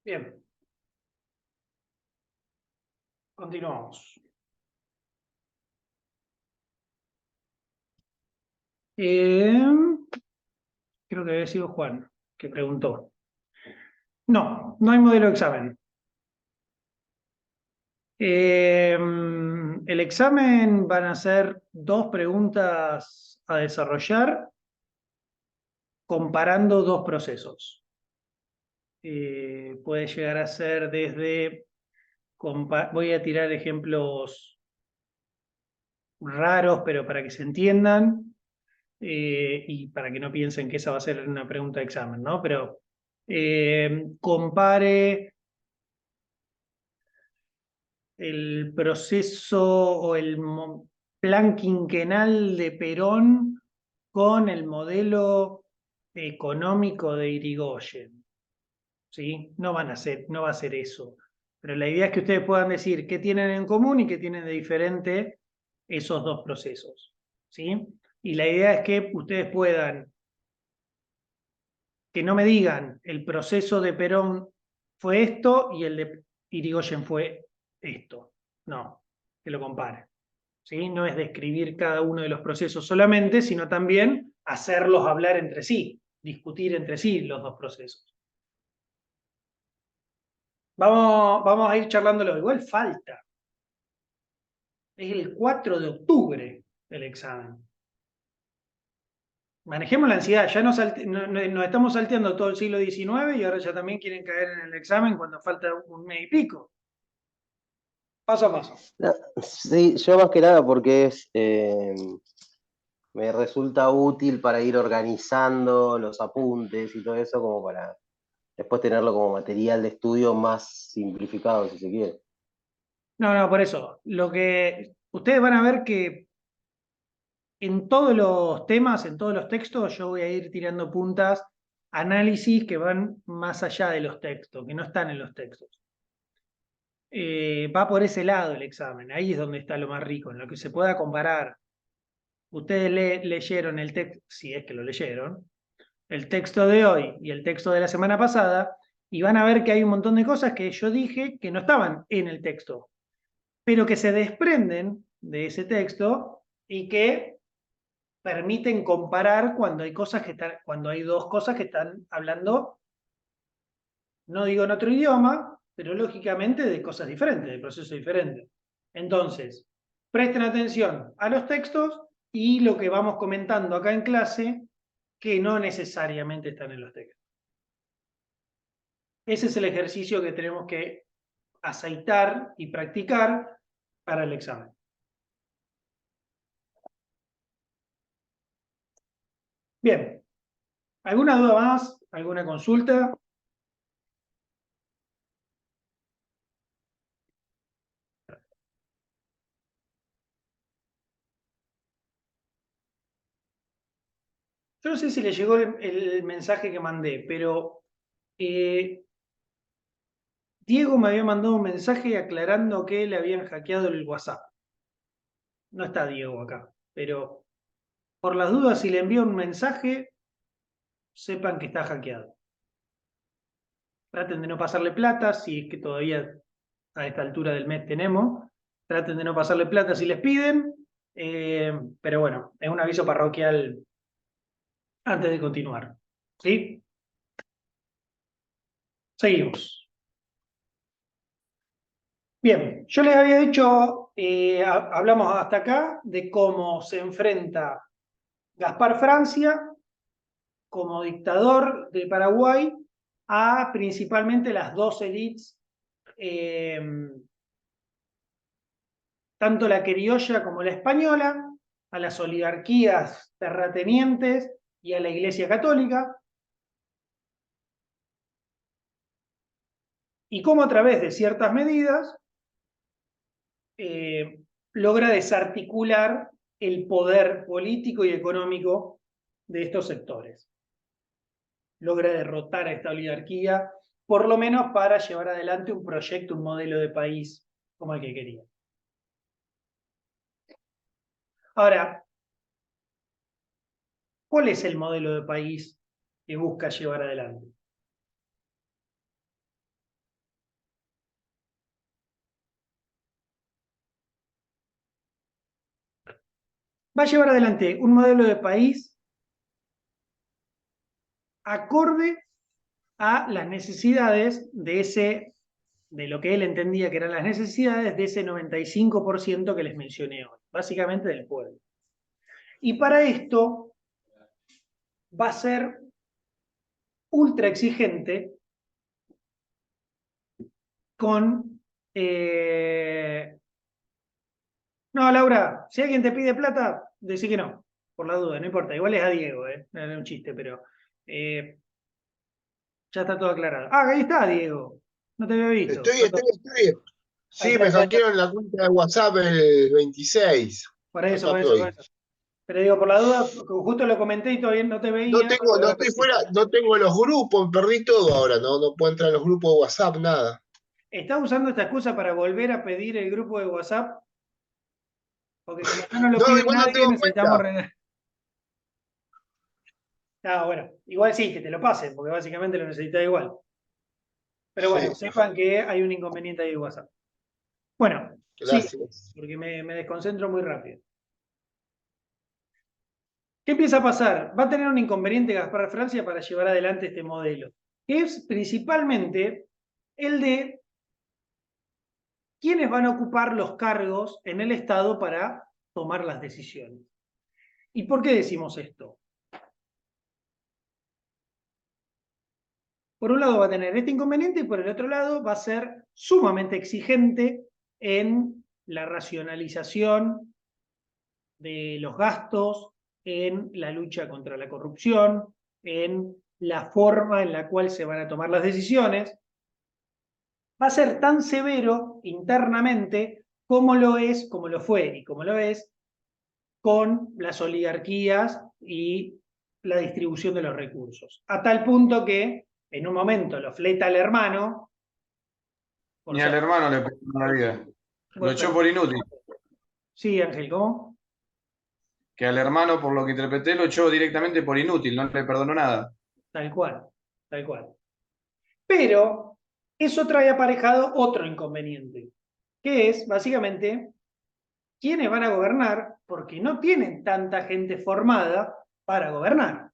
Bien, continuamos. Creo que había sido Juan que preguntó. No hay modelo de examen. El examen van a ser dos preguntas a desarrollar comparando dos procesos. Puede llegar a ser desde, voy a tirar ejemplos raros, pero para que se entiendan, y para que no piensen que esa va a ser una pregunta de examen, ¿no? Pero compare el proceso o el plan quinquenal de Perón con el modelo económico de Irigoyen, ¿sí? No va a ser eso. Pero la idea es que ustedes puedan decir qué tienen en común y qué tienen de diferente esos dos procesos, ¿sí? Y la idea es que ustedes puedan, que no me digan el proceso de Perón fue esto y el de Irigoyen fue esto. No, que lo comparen. ¿Sí? No es describir cada uno de los procesos solamente, sino también hacerlos hablar entre sí, discutir entre sí los dos procesos. Vamos a ir charlándolo. Igual falta. Es el 4 de octubre el examen. Manejemos la ansiedad. Ya nos estamos salteando todo el siglo XIX y ahora ya también quieren caer en el examen cuando falta un mes y pico. Paso a paso. No, sí, yo más que nada porque me resulta útil para ir organizando los apuntes y todo eso, como para después tenerlo como material de estudio más simplificado, si se quiere. No, por eso. Lo que ustedes van a ver que en todos los temas, en todos los textos, yo voy a ir tirando puntas, análisis que van más allá de los textos, que no están en los textos. Va por ese lado el examen, ahí es donde está lo más rico, en lo que se pueda comparar. Ustedes leyeron el texto, si es que lo leyeron, el texto de hoy y el texto de la semana pasada, y van a ver que hay un montón de cosas que yo dije que no estaban en el texto, pero que se desprenden de ese texto y que permiten comparar cuando hay cosas que están, cuando hay dos cosas que están hablando, no digo en otro idioma, pero lógicamente de cosas diferentes, de procesos diferentes. Entonces, presten atención a los textos y lo que vamos comentando acá en clase, que no necesariamente están en los textos. Ese es el ejercicio que tenemos que aceitar y practicar para el examen. Bien, ¿alguna duda más? ¿Alguna consulta? Yo no sé si le llegó el mensaje que mandé, pero Diego me había mandado un mensaje aclarando que le habían hackeado el WhatsApp. No está Diego acá, pero por las dudas, si le envío un mensaje, sepan que está hackeado. Traten de no pasarle plata, si es que todavía a esta altura del mes tenemos. Traten de no pasarle plata si les piden. Pero bueno, es un aviso parroquial antes de continuar. ¿Sí? Seguimos. Bien, yo les había dicho, hablamos hasta acá de cómo se enfrenta Gaspar Francia como dictador de Paraguay a principalmente las dos élites, eh, tanto la criolla como la española, a las oligarquías terratenientes y a la Iglesia Católica, y cómo a través de ciertas medidas eh, logra desarticular el poder político y económico de estos sectores. Logra derrotar a esta oligarquía, por lo menos para llevar adelante un proyecto, un modelo de país como el que quería. Ahora, ¿cuál es el modelo de país que busca llevar adelante? va a llevar adelante un modelo de país acorde a las necesidades de lo que él entendía que eran las necesidades de ese 95% que les mencioné hoy, básicamente del pueblo. Y para esto va a ser ultra exigente con... No, Laura, si alguien te pide plata, decí que no, por la duda, no importa. Igual es a Diego, no era un chiste, pero ya está todo aclarado. Ah, ahí está Diego. No te había visto. Estoy. Ahí Sí, está, me ahí está, ahí está. hackearon la cuenta de WhatsApp el 26. Por eso, Acá por eso, por estoy. eso. Pero digo, por la duda, justo lo comenté y todavía no te veía, lo voy No a estoy repetir. fuera, no tengo los grupos, perdí todo ahora, no puedo entrar en los grupos de WhatsApp, nada. ¿Estás usando esta excusa para volver a pedir el grupo de WhatsApp? Porque como acá no lo No, pide igual no nadie, tengo necesitamos... cuenta. Ah, bueno, igual sí, que te lo pasen, porque básicamente lo necesitas igual. Pero bueno, Sí, sepan que hay un inconveniente ahí de WhatsApp. Bueno, sí, gracias. porque me desconcentro muy rápido. ¿Qué empieza a pasar? Va a tener un inconveniente Gaspar Francia para llevar adelante este modelo, que es principalmente el de quiénes van a ocupar los cargos en el Estado para tomar las decisiones. ¿Y por qué decimos esto? Por un lado va a tener este inconveniente y por el otro lado va a ser sumamente exigente en la racionalización de los gastos, en la lucha contra la corrupción, en la forma en la cual se van a tomar las decisiones. Va a ser tan severo internamente como lo es, como lo fue y como lo es con las oligarquías y la distribución de los recursos. A tal punto que en un momento lo fleta al hermano, por Ni al ser... hermano le perdonó la vida. Lo echó por inútil. Sí, Ángel, ¿cómo? Que al hermano, por lo que interpreté, lo echó directamente por inútil, no le perdonó nada. Tal cual, tal cual. Pero eso trae aparejado otro inconveniente, que es básicamente quiénes van a gobernar porque no tienen tanta gente formada para gobernar.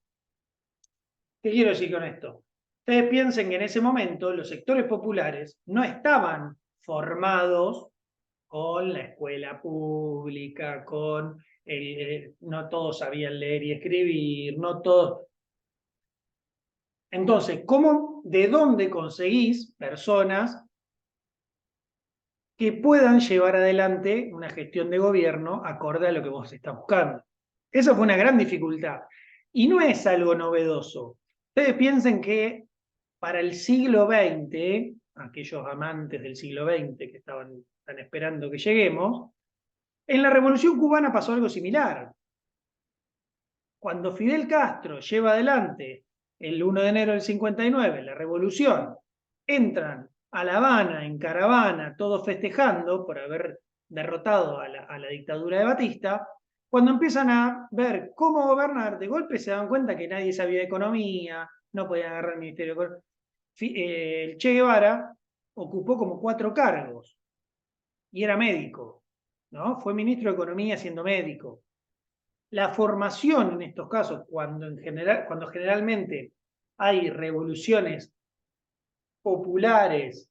¿Qué quiero decir con esto? Ustedes piensen que en ese momento los sectores populares no estaban formados con la escuela pública, no todos sabían leer y escribir, no todos. Entonces, de dónde conseguís personas que puedan llevar adelante una gestión de gobierno acorde a lo que vos estás buscando? Esa fue una gran dificultad. Y no es algo novedoso. Ustedes piensen que para el siglo XX, aquellos amantes del siglo XX que están esperando que lleguemos, en la Revolución Cubana pasó algo similar. Cuando Fidel Castro lleva adelante el 1 de enero del 59 la revolución, entran a La Habana en caravana, todos festejando por haber derrotado a la dictadura de Batista. Cuando empiezan a ver cómo gobernar, de golpe se dan cuenta que nadie sabía de economía, no podían agarrar el Ministerio de Economía. El Che Guevara ocupó como 4 cargos y era médico, ¿no? Fue ministro de Economía siendo médico. La formación en estos casos, cuando generalmente hay revoluciones populares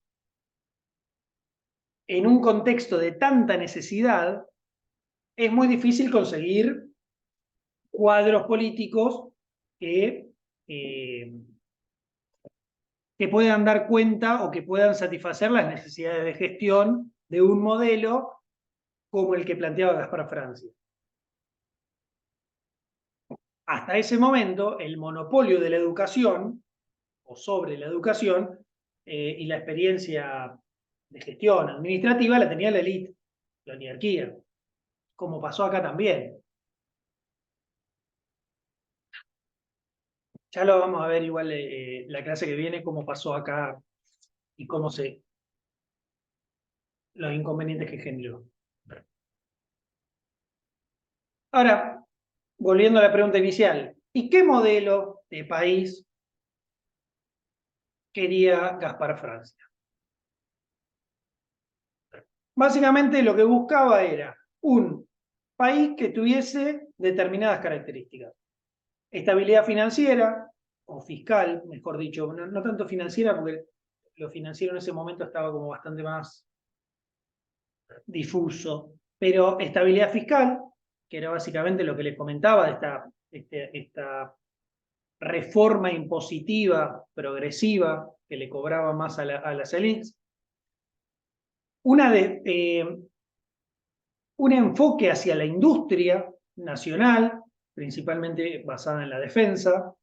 en un contexto de tanta necesidad, es muy difícil conseguir cuadros políticos que, eh, que puedan dar cuenta o que puedan satisfacer las necesidades de gestión de un modelo como el que planteaba Gaspar Francia. Hasta ese momento, el monopolio de la educación, o sobre la educación, y la experiencia de gestión administrativa la tenía la élite, la oligarquía, como pasó acá también. Ya lo vamos a ver igual la clase que viene, cómo pasó acá y los inconvenientes que generó. Ahora, volviendo a la pregunta inicial, ¿y qué modelo de país quería Gaspar Francia? Básicamente lo que buscaba era un país que tuviese determinadas características. Estabilidad financiera, o fiscal, mejor dicho, no tanto financiera, porque lo financiero en ese momento estaba como bastante más difuso, pero estabilidad fiscal, que era básicamente lo que les comentaba de esta reforma impositiva progresiva que le cobraba más a las élites, un enfoque hacia la industria nacional, principalmente basada en la defensa,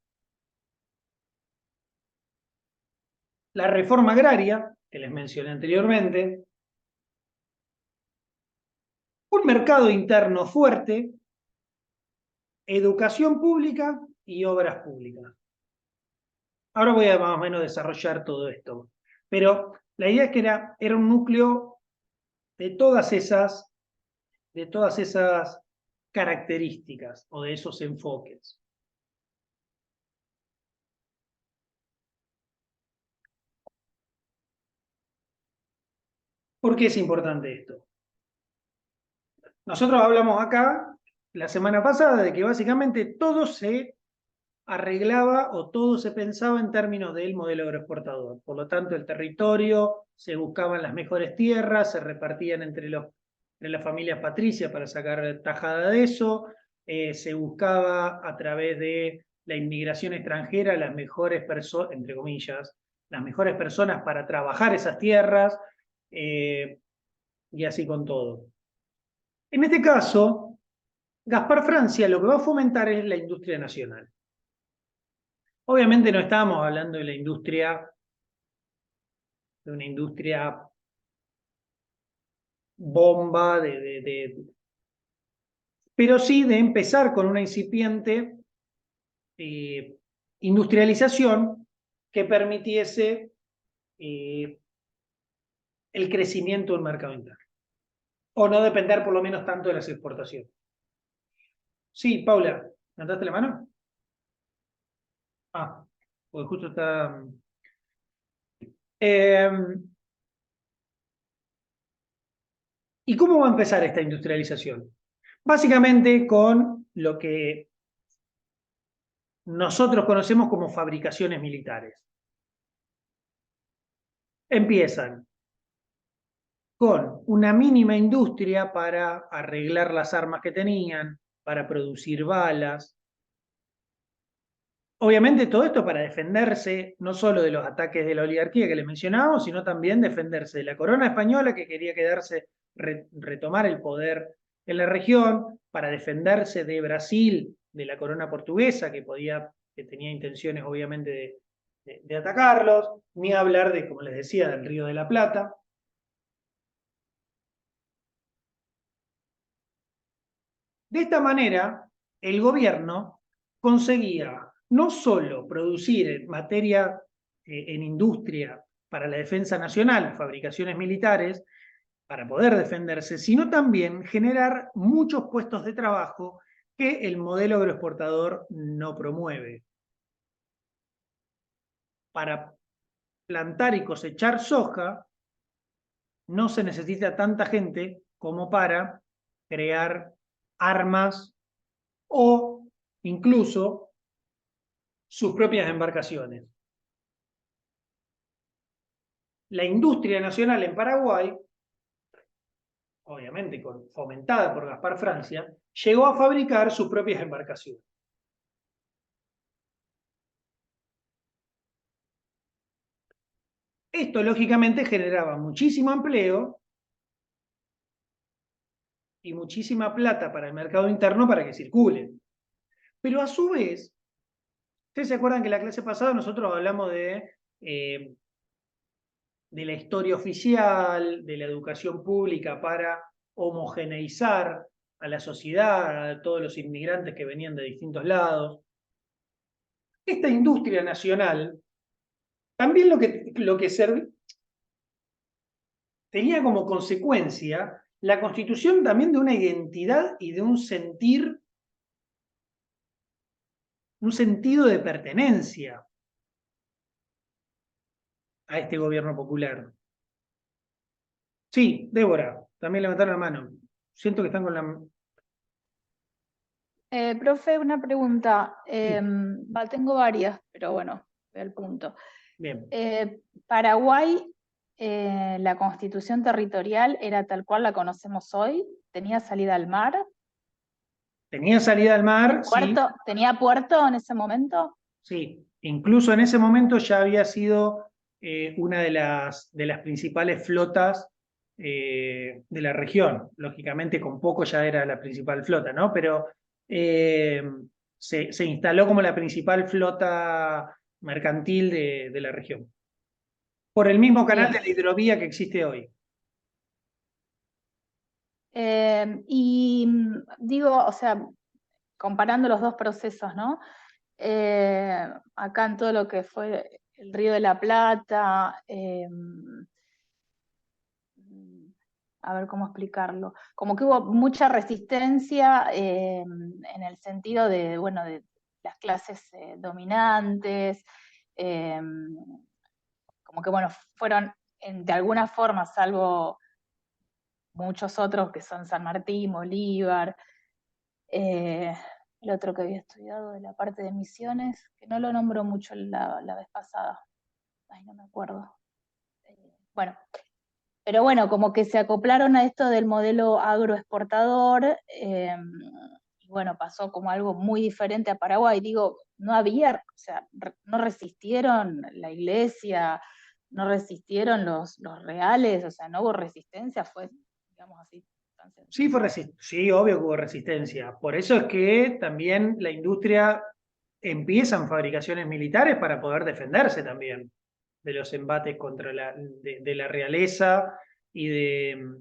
la reforma agraria, que les mencioné anteriormente, un mercado interno fuerte, educación pública y obras públicas. Ahora voy a más o menos desarrollar todo esto. Pero la idea es que era un núcleo de todas esas características o de esos enfoques. ¿Por qué es importante esto? Nosotros hablamos acá la semana pasada de que básicamente todo se arreglaba o todo se pensaba en términos del modelo agroexportador. Por lo tanto, el territorio, se buscaban las mejores tierras, se repartían entre las familias patricias para sacar tajada de eso, se buscaba a través de la inmigración extranjera las mejores personas, entre comillas, las mejores personas para trabajar esas tierras, y así con todo. En este caso, Gaspar Francia lo que va a fomentar es la industria nacional. Obviamente no estábamos hablando de una industria bomba, pero sí de empezar con una incipiente industrialización que permitiese el crecimiento del mercado interno. O no depender por lo menos tanto de las exportaciones. Sí, Paula, ¿levantaste la mano? Ah, porque justo está... ¿Y cómo va a empezar esta industrialización? Básicamente con lo que nosotros conocemos como fabricaciones militares. Empiezan con una mínima industria para arreglar las armas que tenían, para producir balas. Obviamente todo esto para defenderse no solo de los ataques de la oligarquía que les mencionábamos, sino también defenderse de la corona española que quería retomar el poder en la región, para defenderse de Brasil, de la corona portuguesa que tenía intenciones obviamente de atacarlos, ni hablar de, como les decía, del Río de la Plata. De esta manera, el gobierno conseguía no solo producir materia en industria para la defensa nacional, fabricaciones militares, para poder defenderse, sino también generar muchos puestos de trabajo que el modelo agroexportador no promueve. Para plantar y cosechar soja no se necesita tanta gente como para crear armas o incluso sus propias embarcaciones. La industria nacional en Paraguay, obviamente fomentada por Gaspar Francia, llegó a fabricar sus propias embarcaciones. Esto lógicamente generaba muchísimo empleo y muchísima plata para el mercado interno para que circule. Pero a su vez, ustedes se acuerdan que la clase pasada nosotros hablamos de la historia oficial, de la educación pública para homogeneizar a la sociedad, a todos los inmigrantes que venían de distintos lados. Esta industria nacional también lo que tenía como consecuencia la constitución también de una identidad y de un sentido de pertenencia a este gobierno popular. Sí, Débora, también levantaron la mano. Siento que están con la... Profe, una pregunta. Sí. Tengo varias, pero bueno, voy al punto. Bien. Paraguay, la constitución territorial era tal cual la conocemos hoy, tenía salida al mar. Tenía salida al mar, sí, ¿Tenía puerto en ese momento? sí. Incluso en ese momento ya había sido una de las principales flotas de la región. Lógicamente con poco ya era la principal flota, ¿no? Pero eh, se instaló como la principal flota mercantil de la región. Por el mismo canal Bien. de la hidrovía que existe hoy. Y digo, o sea, comparando los dos procesos, ¿no? Acá en todo lo que fue el Río de la Plata, a ver cómo explicarlo, como que hubo mucha resistencia en el sentido de, bueno, de las clases dominantes, como que, bueno, fueron de alguna forma, salvo muchos otros que son San Martín, Bolívar, el otro que había estudiado de la parte de Misiones, que no lo nombró mucho la vez pasada, ay, no me acuerdo. Bueno, pero bueno, como que se acoplaron a esto del modelo agroexportador, y bueno, pasó como algo muy diferente a Paraguay. Digo, no había, o sea, no resistieron la iglesia, no resistieron los reales, o sea, no hubo resistencia, fue, digamos así, tan Sí, sencillo. sí, obvio que hubo resistencia. Por eso es que también la industria empieza en fabricaciones militares para poder defenderse también de los embates contra de la realeza y de...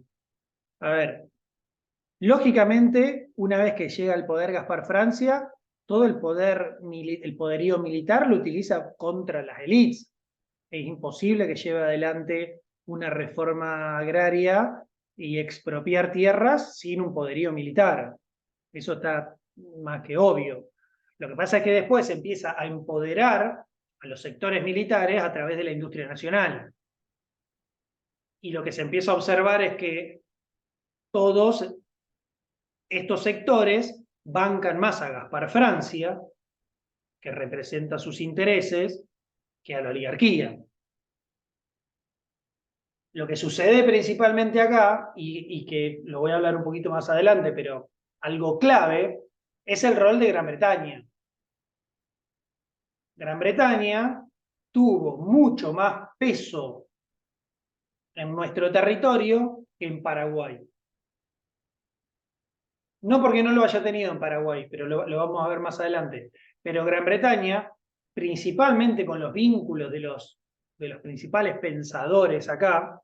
A ver, lógicamente, una vez que llega al poder Gaspar Francia, todo el poderío militar lo utiliza contra las élites. Es imposible que lleve adelante una reforma agraria y expropiar tierras sin un poderío militar. Eso está más que obvio. Lo que pasa es que después se empieza a empoderar a los sectores militares a través de la industria nacional. Y lo que se empieza a observar es que todos estos sectores bancan más a Gaspar Francia, que representa sus intereses, que a la oligarquía. Lo que sucede principalmente acá, y que lo voy a hablar un poquito más adelante, pero algo clave, es el rol de Gran Bretaña. Gran Bretaña tuvo mucho más peso en nuestro territorio que en Paraguay. No porque no lo haya tenido en Paraguay, pero lo vamos a ver más adelante. Pero Gran Bretaña, principalmente con los vínculos de los principales pensadores acá,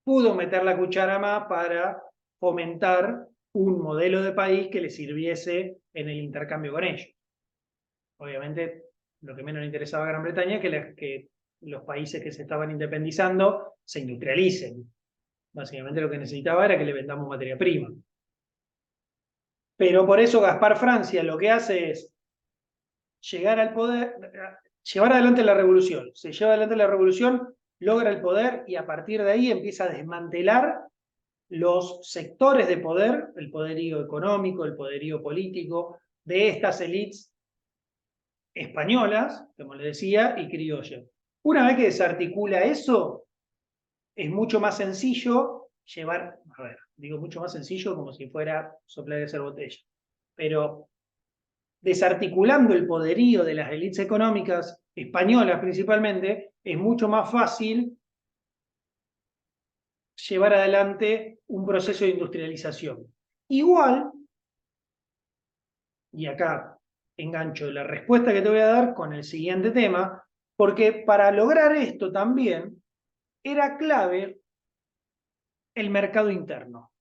pudo meter la cuchara más para fomentar un modelo de país que le sirviese en el intercambio con ellos. Obviamente, lo que menos le interesaba a Gran Bretaña es que los países que se estaban independizando se industrialicen. Básicamente lo que necesitaba era que le vendamos materia prima. Pero por eso Gaspar Francia lo que hace es llegar al poder, llevar adelante la revolución. Se lleva adelante la revolución, logra el poder y a partir de ahí empieza a desmantelar los sectores de poder, el poderío económico, el poderío político, de estas élites españolas, como les decía, y criollas. Una vez que desarticula eso, es mucho más sencillo llevar, a ver, digo mucho más sencillo como si fuera soplar y hacer botella, pero desarticulando el poderío de las élites económicas españolas principalmente, es mucho más fácil llevar adelante un proceso de industrialización. Igual, y acá engancho la respuesta que te voy a dar con el siguiente tema, porque para lograr esto también era clave el mercado interno.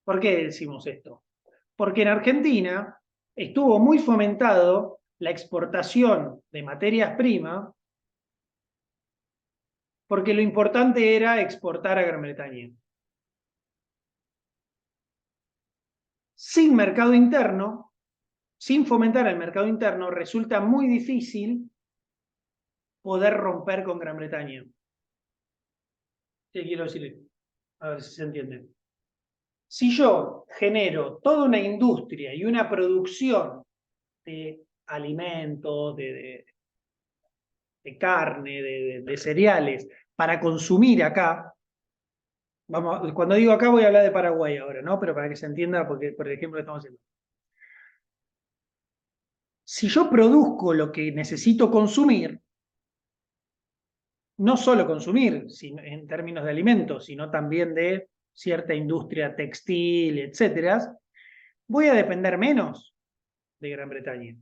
¿Por qué decimos esto? Porque en Argentina estuvo muy fomentado la exportación de materias primas, porque lo importante era exportar a Gran Bretaña. Sin mercado interno, sin fomentar el mercado interno, resulta muy difícil poder romper con Gran Bretaña. ¿Qué quiero decir? A ver si se entiende. Si yo genero toda una industria y una producción de alimentos, de carne, de cereales, para consumir acá, cuando digo acá voy a hablar de Paraguay ahora, ¿no? Pero para que se entienda, porque por ejemplo estamos haciendo. Si yo produzco lo que necesito consumir, no solo consumir en términos de alimentos, sino también de cierta industria textil, etcétera, voy a depender menos de Gran Bretaña.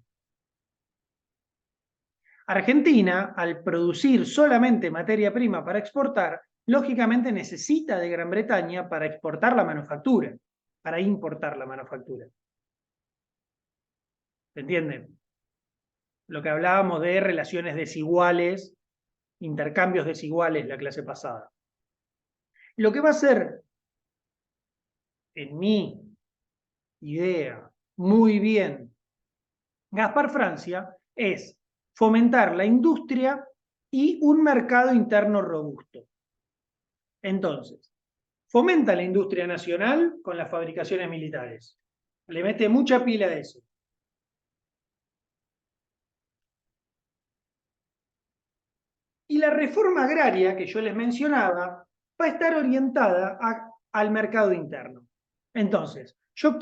Argentina, al producir solamente materia prima para exportar, lógicamente necesita de Gran Bretaña para exportar la manufactura, para importar la manufactura. ¿Se entiende? Lo que hablábamos de relaciones desiguales, intercambios desiguales la clase pasada. Lo que va a hacer, en mi idea, muy bien Gaspar Francia, es fomentar la industria y un mercado interno robusto. Entonces, fomenta la industria nacional con las fabricaciones militares. Le mete mucha pila a eso. Y la reforma agraria que yo les mencionaba va a estar orientada al mercado interno. Entonces, yo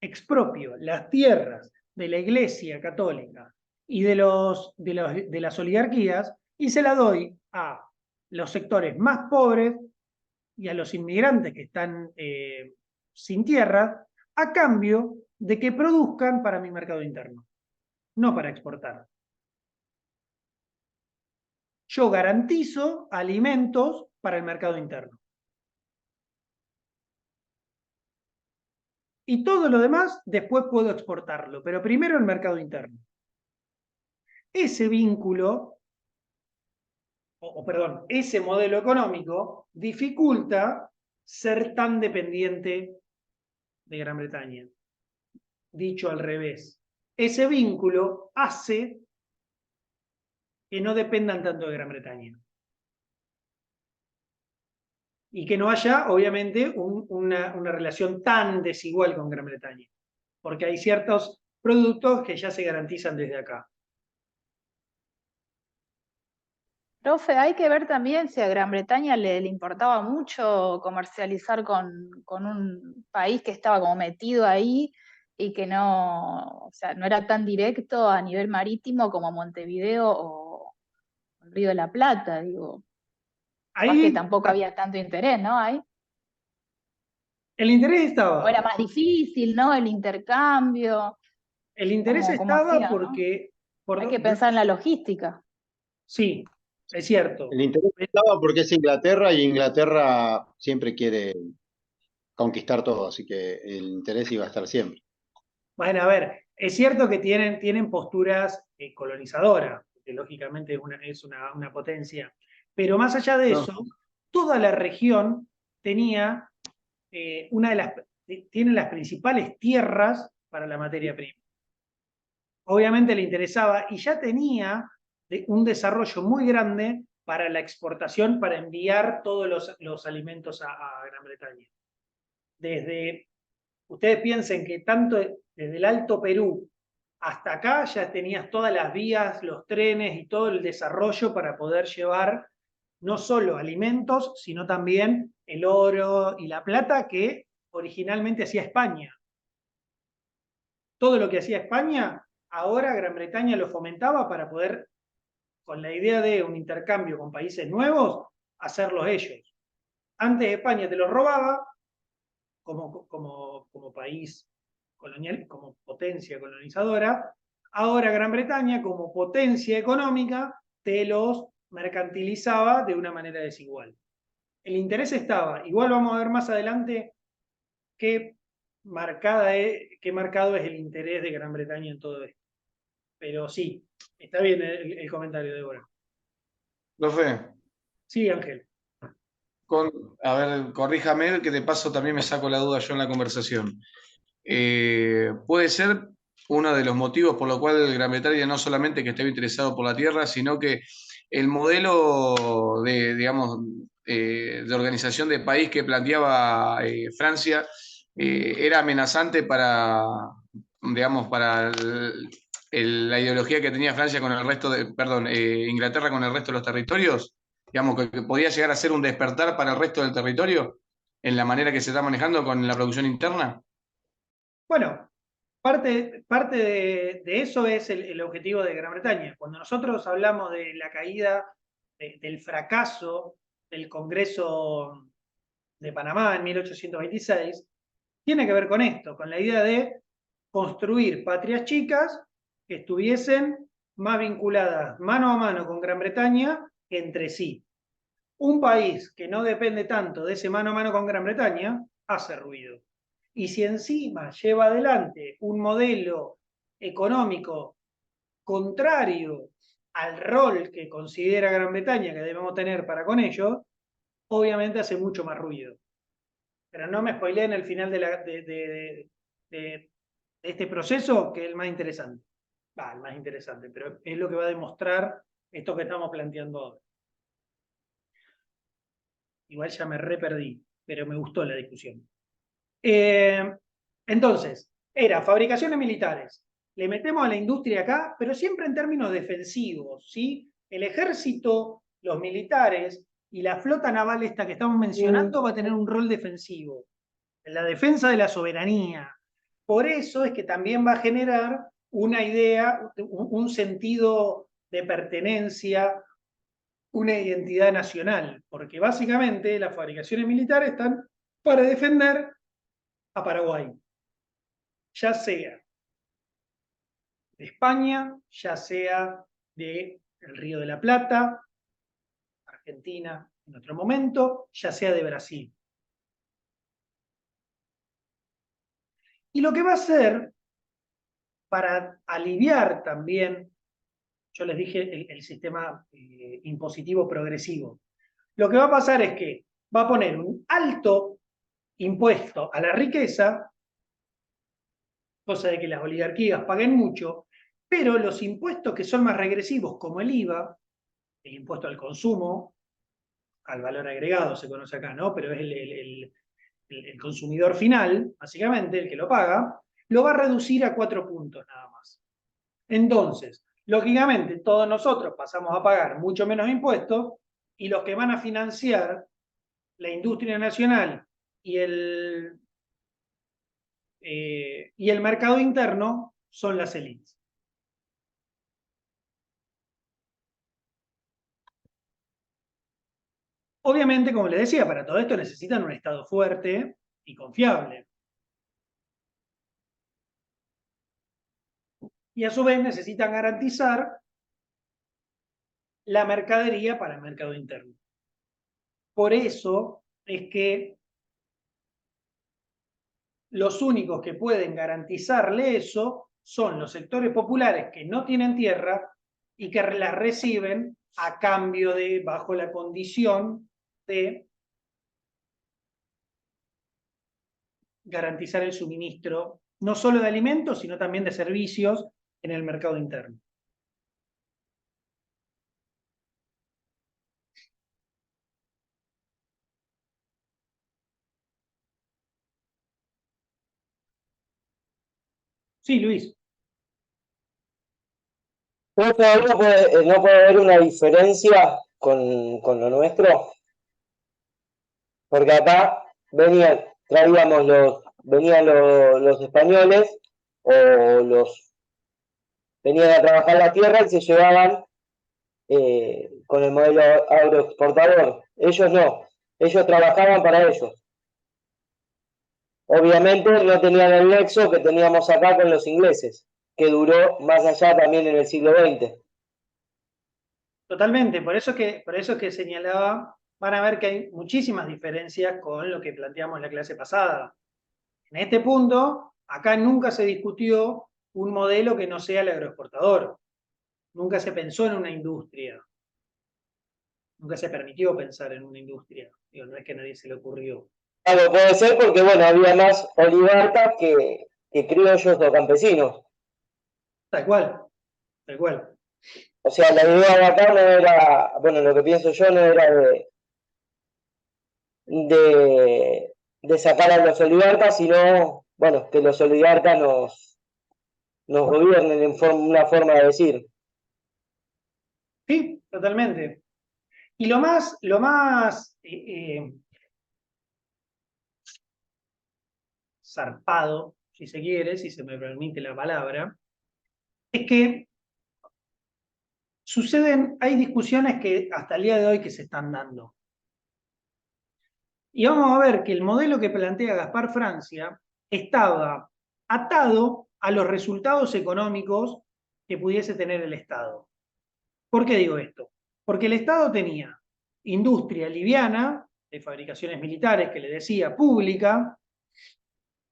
expropio las tierras de la Iglesia Católica y de las oligarquías y se la doy a los sectores más pobres y a los inmigrantes que están sin tierra, a cambio de que produzcan para mi mercado interno, no para exportar. Yo garantizo alimentos para el mercado interno. Y todo lo demás después puedo exportarlo, pero primero el mercado interno. Ese vínculo, perdón, ese modelo económico dificulta ser tan dependiente de Gran Bretaña. Dicho al revés, ese vínculo hace que no dependan tanto de Gran Bretaña. Y que no haya, obviamente, una relación tan desigual con Gran Bretaña. Porque hay ciertos productos que ya se garantizan desde acá. Profe, hay que ver también si a Gran Bretaña le importaba mucho comercializar con un país que estaba como metido ahí y que no, o sea, no era tan directo a nivel marítimo como Montevideo o el Río de la Plata, digo. Más que Ahí tampoco había tanto interés, ¿no? Ahí. el interés O estaba. era más difícil, ¿no? El intercambio. El interés ¿Cómo estaba hacía, no? porque... Hay que pensar en la logística. Sí, es cierto. El interés estaba porque es Inglaterra y Inglaterra siempre quiere conquistar todo, así que el interés iba a estar siempre. Bueno, a ver, es cierto que tienen posturas colonizadoras, que lógicamente es una potencia, pero más allá de eso, toda la región tenía tiene las principales tierras para la materia prima. Obviamente le interesaba y ya tenía un desarrollo muy grande para la exportación, para enviar todos los alimentos a Gran Bretaña. Ustedes piensen que tanto desde el Alto Perú hasta acá ya tenías todas las vías, los trenes y todo el desarrollo para poder llevar no solo alimentos, sino también el oro y la plata que originalmente hacía España. Todo lo que hacía España, ahora Gran Bretaña lo fomentaba para poder, con la idea de un intercambio con países nuevos, hacerlos ellos. Antes España te los robaba como país colonial, como potencia colonizadora. Ahora Gran Bretaña, como potencia económica, te los mercantilizaba de una manera desigual. El interés estaba, igual vamos a ver más adelante qué marcado es el interés de Gran Bretaña en todo esto. Pero sí, está bien el comentario, Débora. Profe, Sí, Ángel. a ver, corríjame, que de paso también me saco la duda yo en la conversación. ¿Puede ser uno de los motivos por lo cual Gran Bretaña no solamente que esté interesado por la tierra, sino que el modelo de, digamos, de organización de país que planteaba Francia era amenazante para, digamos, para la ideología que tenía Francia con el resto de, perdón, Inglaterra con el resto de los territorios, digamos, que podía llegar a ser un despertar para el resto del territorio en la manera que se está manejando con la producción interna? Bueno, parte de eso es el objetivo de Gran Bretaña. Cuando nosotros hablamos de la caída, del fracaso del Congreso de Panamá en 1826, tiene que ver con esto, con la idea de construir patrias chicas que estuviesen más vinculadas mano a mano con Gran Bretaña que entre sí. Un país que no depende tanto de ese mano a mano con Gran Bretaña hace ruido. Y si encima lleva adelante un modelo económico contrario al rol que considera Gran Bretaña que debemos tener para con ellos, obviamente hace mucho más ruido. Pero no me spoileen el final de este proceso, que es el más interesante. El más interesante, pero es lo que va a demostrar esto que estamos planteando ahora. Igual ya me reperdí, pero me gustó la discusión. Entonces, era fabricaciones militares. Le metemos a la industria acá, pero siempre en términos defensivos, ¿sí? El ejército, los militares y la flota naval esta que estamos mencionando va a tener un rol defensivo, en la defensa de la soberanía. Por eso es que también va a generar una idea, un sentido de pertenencia, una identidad nacional, porque básicamente las fabricaciones militares están para defender a Paraguay, ya sea de España, ya sea del Río de la Plata, Argentina en otro momento, ya sea de Brasil. Y lo que va a hacer, para aliviar también, yo les dije el sistema impositivo progresivo, lo que va a pasar es que va a poner un alto impuesto a la riqueza, cosa de que las oligarquías paguen mucho, pero los impuestos que son más regresivos, como el IVA, el impuesto al consumo, al valor agregado se conoce acá, ¿no? Pero es el consumidor final, básicamente, el que lo paga, lo va a reducir a 4 puntos nada más. Entonces, lógicamente, todos nosotros pasamos a pagar mucho menos impuestos y los que van a financiar la industria nacional y el mercado interno son las élites. Obviamente, como les decía, para todo esto necesitan un Estado fuerte y confiable. Y a su vez necesitan garantizar la mercadería para el mercado interno. Por eso es que los únicos que pueden garantizarle eso son los sectores populares que no tienen tierra y que las reciben a cambio de, bajo la condición de garantizar el suministro, no solo de alimentos, sino también de servicios en el mercado interno. Sí, Luis. Profe, no puede haber una diferencia con lo nuestro, porque acá venían los españoles o venían a trabajar la tierra y se llevaban con el modelo agroexportador. Ellos no, ellos trabajaban para ellos. Obviamente no tenían el nexo que teníamos acá con los ingleses, que duró más allá también en el siglo XX. Totalmente, por eso es que señalaba, van a ver que hay muchísimas diferencias con lo que planteamos en la clase pasada. En este punto, acá nunca se discutió un modelo que no sea el agroexportador. Nunca se pensó en una industria. Nunca se permitió pensar en una industria. Digo, no es que a nadie se le ocurrió. Claro, puede ser porque, bueno, había más oligarcas que criollos o campesinos. Tal cual, tal cual. O sea, la idea de acá no era, bueno, lo que pienso yo no era de sacar a los oligarcas, sino, bueno, que los oligarcas nos gobiernen en una forma de decir. Sí, totalmente. Y lo más zarpado, si se quiere, si se me permite la palabra, es que hay discusiones que hasta el día de hoy que se están dando. Y vamos a ver que el modelo que plantea Gaspar Francia estaba atado a los resultados económicos que pudiese tener el Estado. ¿Por qué digo esto? Porque el Estado tenía industria liviana, de fabricaciones militares, que le decía pública,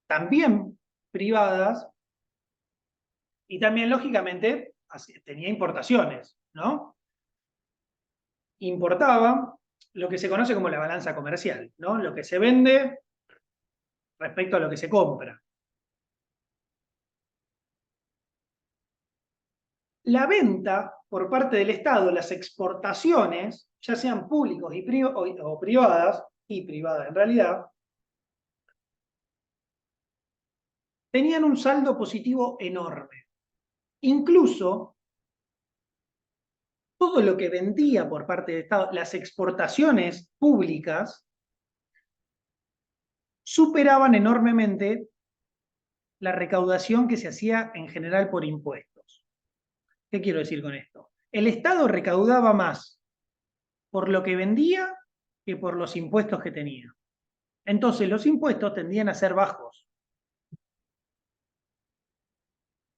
también privadas, y también, lógicamente, tenía importaciones, ¿no? Importaba lo que se conoce como la balanza comercial, ¿no? Lo que se vende respecto a lo que se compra. La venta por parte del Estado, las exportaciones, ya sean públicos o privadas, y privadas en realidad, tenían un saldo positivo enorme. Incluso todo lo que vendía por parte del Estado, las exportaciones públicas, superaban enormemente la recaudación que se hacía en general por impuestos. ¿Qué quiero decir con esto? El Estado recaudaba más por lo que vendía que por los impuestos que tenía. Entonces los impuestos tendían a ser bajos.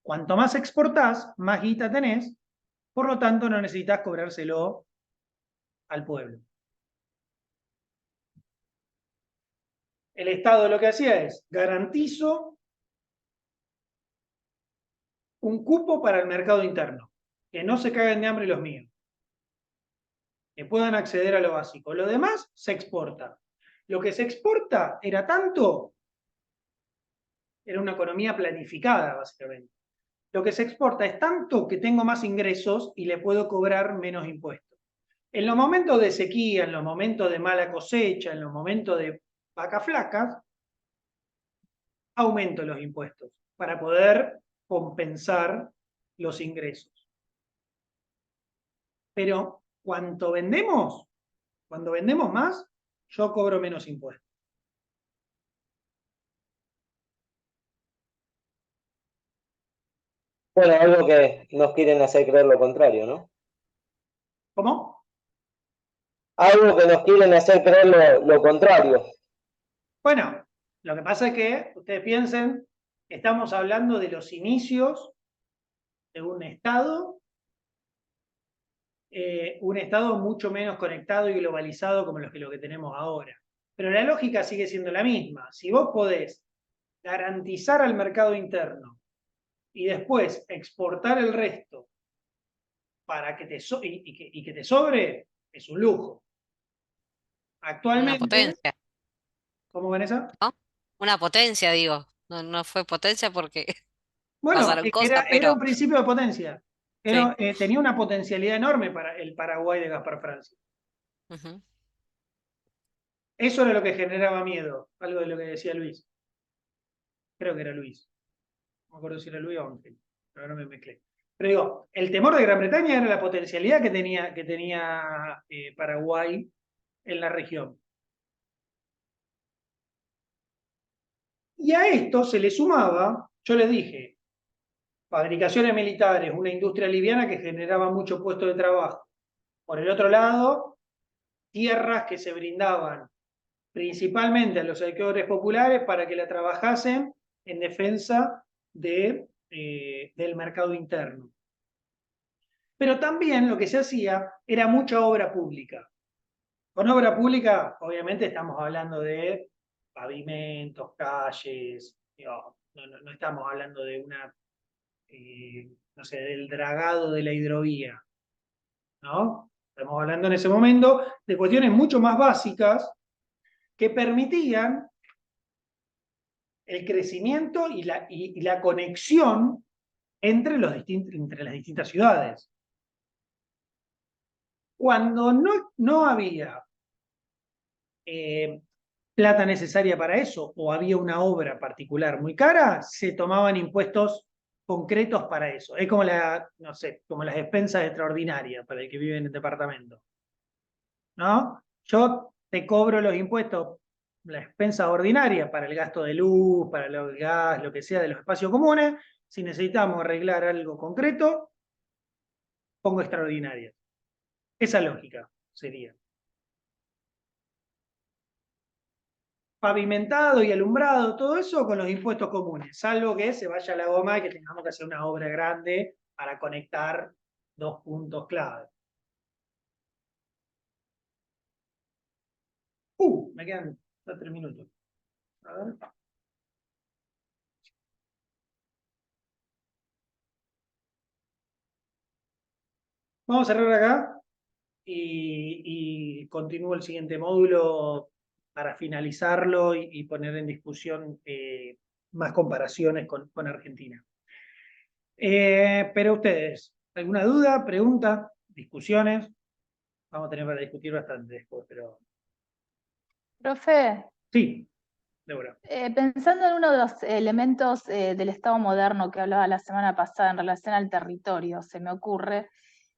Cuanto más exportás, más guita tenés, por lo tanto no necesitas cobrárselo al pueblo. El Estado lo que hacía es, garantizo un cupo para el mercado interno, que no se caguen de hambre los míos, que puedan acceder a lo básico. Lo demás se exporta. Lo que se exporta era una economía planificada, básicamente. Lo que se exporta es tanto que tengo más ingresos y le puedo cobrar menos impuestos. En los momentos de sequía, en los momentos de mala cosecha, en los momentos de vacas flacas, aumento los impuestos para poder compensar los ingresos. Pero cuando vendemos más, yo cobro menos impuestos. Bueno, algo que nos quieren hacer creer lo contrario, ¿no? ¿Cómo? Algo que nos quieren hacer creer lo contrario. Bueno, lo que pasa es que, ustedes piensen, estamos hablando de los inicios de un Estado mucho menos conectado y globalizado como lo que tenemos ahora. Pero la lógica sigue siendo la misma. Si vos podés garantizar al mercado interno y después exportar el resto para que que te sobre, es un lujo. Actualmente, Una potencia, ¿cómo, Vanessa? ¿no? Una potencia, digo. No, no fue potencia porque Bueno, pasaron cosas, era pero un principio de potencia. sí. Tenía una potencialidad enorme para el Paraguay de Gaspar Francia. Ujú. Eso era lo que generaba miedo, algo de lo que decía Luis. Creo que era Luis. No me acuerdo si era Luis o Ángel, pero no me mezclé. Pero digo, el temor de Gran Bretaña era la potencialidad que tenía Paraguay en la región. Y a esto se le sumaba, yo les dije, fabricaciones militares, una industria liviana que generaba muchos puestos de trabajo. Por el otro lado, tierras que se brindaban principalmente a los sectores populares para que la trabajasen en defensa del mercado interno. Pero también lo que se hacía era mucha obra pública. Con obra pública, obviamente, estamos hablando de pavimentos, calles, no estamos hablando de no sé, del dragado de la hidrovía, ¿no? Estamos hablando en ese momento de cuestiones mucho más básicas que permitían el crecimiento y la conexión entre las distintas ciudades. Cuando no había plata necesaria para eso, o había una obra particular muy cara, se tomaban impuestos concretos para eso. Es como no sé, como las expensas extraordinarias para el que vive en el departamento. ¿No? Yo te cobro los impuestos, la expensa ordinaria para el gasto de luz, para el gas, lo que sea de los espacios comunes. Si necesitamos arreglar algo concreto, pongo extraordinaria. Esa lógica sería. Pavimentado y alumbrado, todo eso con los impuestos comunes, salvo que se vaya la goma y que tengamos que hacer una obra grande para conectar dos puntos clave. Me quedan 3 minutos. A ver. Vamos a cerrar acá y continúo el siguiente módulo para finalizarlo y poner en discusión más comparaciones con Argentina. Pero ustedes, ¿alguna duda, pregunta, discusiones? Vamos a tener para discutir bastante después, pero... Profe, Sí, Débora. pensando en uno de los elementos del Estado moderno que hablaba la semana pasada en relación al territorio, se me ocurre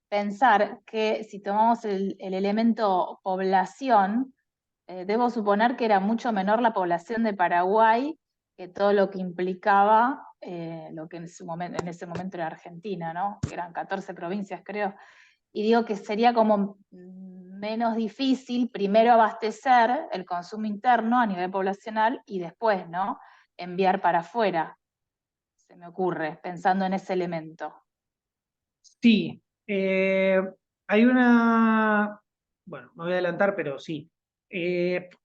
pensar que si tomamos el elemento población, debo suponer que era mucho menor la población de Paraguay que todo lo que implicaba lo que en ese momento era Argentina, ¿no? Que eran 14 provincias, creo. Y digo que sería como menos difícil primero abastecer el consumo interno a nivel poblacional y después, ¿no? Enviar para afuera, se me ocurre, pensando en ese elemento. Sí, hay una... Bueno, me voy a adelantar, pero sí.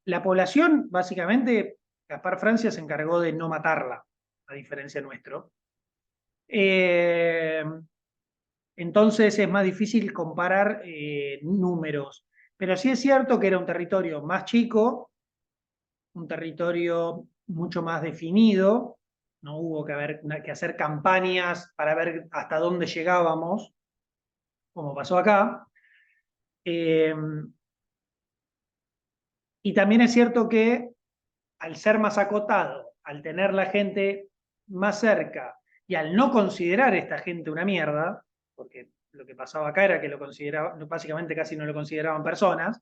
La población, básicamente, Gaspar Francia se encargó de no matarla, a diferencia nuestro. Entonces es más difícil comparar números. Pero sí es cierto que era un territorio más chico, un territorio mucho más definido. No hubo que hacer campañas para ver hasta dónde llegábamos, como pasó acá. Y también es cierto que al ser más acotado, al tener la gente más cerca y al no considerar a esta gente una mierda, porque lo que pasaba acá era que lo consideraban, básicamente casi no lo consideraban personas,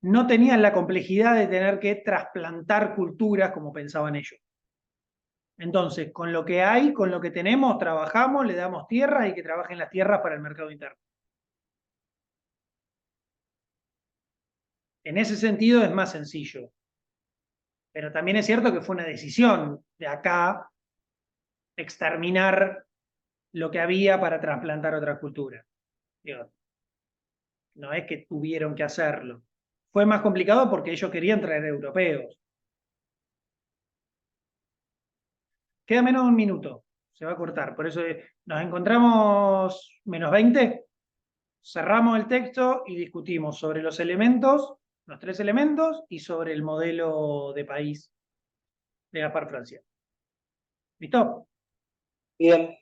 no tenían la complejidad de tener que trasplantar culturas como pensaban ellos. Entonces, con lo que hay, con lo que tenemos, trabajamos, le damos tierras y que trabajen las tierras para el mercado interno. En ese sentido es más sencillo. Pero también es cierto que fue una decisión de acá exterminar lo que había para trasplantar otras culturas. Digo, no es que tuvieron que hacerlo. Fue más complicado porque ellos querían traer europeos. Queda menos de 1 minuto. Se va a cortar. Por eso nos encontramos -20. Cerramos el texto y discutimos sobre los elementos, los 3 elementos, y sobre el modelo de país de Gaspar Francia. ¿Listo? Bien.